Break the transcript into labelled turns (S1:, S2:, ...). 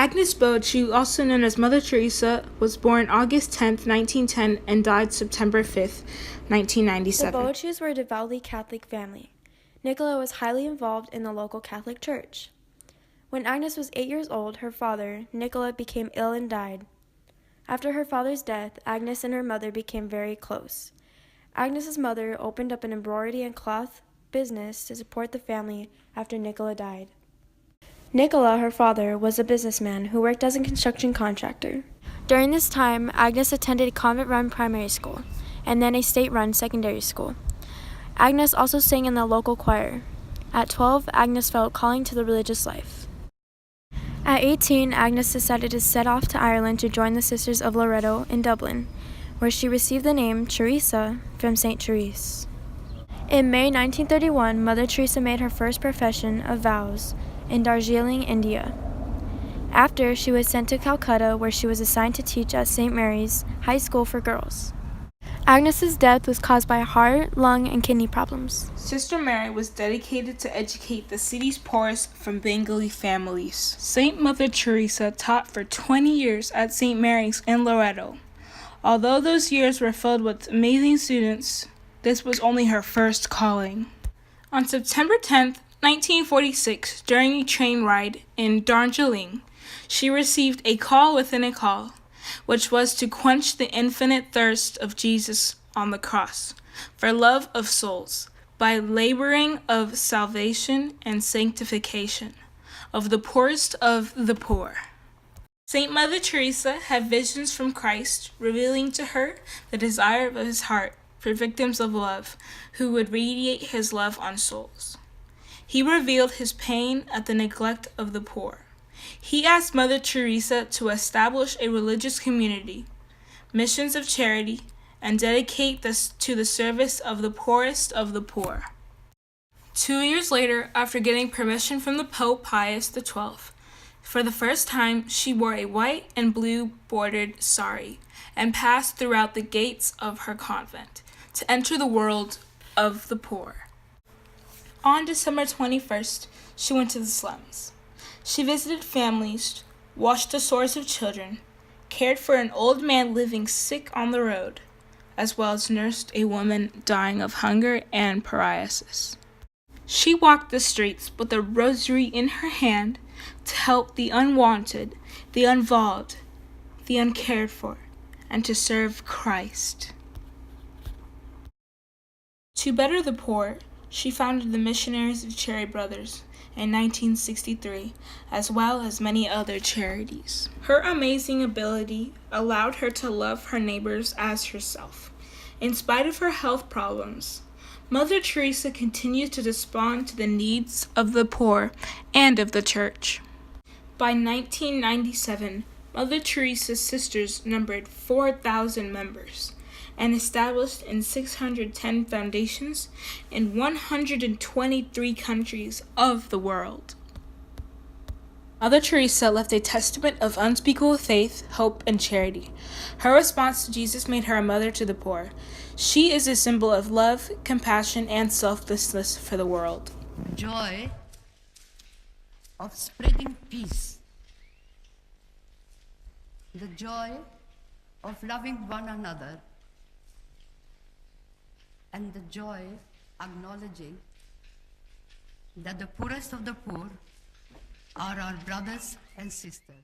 S1: Agnes Bochu, also known as Mother Teresa, was born August 10, 1910 and died September 5,
S2: The
S1: 1997.
S2: Boaches were a devoutly Catholic family. Nicola was highly involved in the local Catholic Church. When Agnes was 8 years old, her father, Nicola, became ill and died. After her father's death, Agnes and her mother became very close. Agnes's mother opened up an embroidery and cloth business to support the family after Nicola died. Nicola, her father, was a businessman who worked as a construction contractor. During this time, Agnes attended a convent-run primary school and then a state-run secondary school. Agnes also sang in the local choir. At 12, Agnes felt calling to the religious life. At 18, Agnes decided to set off to Ireland to join the Sisters of Loreto in Dublin, where she received the name Teresa from St. Therese. In May 1931, Mother Teresa made her first profession of vows in Darjeeling, India. After, she was sent to Calcutta, where she was assigned to teach at St. Mary's High School for Girls. Agnes's death was caused by heart, lung, and kidney problems.
S1: Sister Mary was dedicated to educate the city's poorest from Bengali families. Saint Mother Teresa taught for 20 years at St. Mary's in Loreto. Although those years were filled with amazing students, this was only her first calling. On September 10, 1946, during a train ride in Darjeeling, she received a call within a call, which was to quench the infinite thirst of Jesus on the cross for love of souls by laboring of salvation and sanctification of the poorest of the poor. Saint Mother Teresa had visions from Christ, revealing to her the desire of his heart for victims of love who would radiate his love on souls. He revealed his pain at the neglect of the poor. He asked Mother Teresa to establish a religious community, missions of charity, and dedicate this to the service of the poorest of the poor. 2 years later, after getting permission from the Pope Pius XII, for the first time she wore a white and blue bordered sari and passed throughout the gates of her convent to enter the world of the poor. On December 21st, she went to the slums. She visited families, washed the sores of children, cared for an old man living sick on the road, as well as nursed a woman dying of hunger and paralysis. She walked the streets with a rosary in her hand to help the unwanted, the involved, the uncared for, and to serve Christ. To better the poor, she founded the Missionaries of Charity Brothers in 1963, as well as many other charities. Her amazing ability allowed her to love her neighbors as herself. In spite of her health problems, Mother Teresa continued to respond to the needs of the poor and of the church. By 1997, Mother Teresa's sisters numbered 4,000 members and established in 610 foundations in 123 countries of the world. Mother Teresa left a testament of unspeakable faith, hope, and charity. Her response to Jesus made her a mother to the poor. She is a symbol of love, compassion, and selflessness for the world.
S3: Joy of spreading peace, the joy of loving one another, and the joy acknowledging that the poorest of the poor are our brothers and sisters.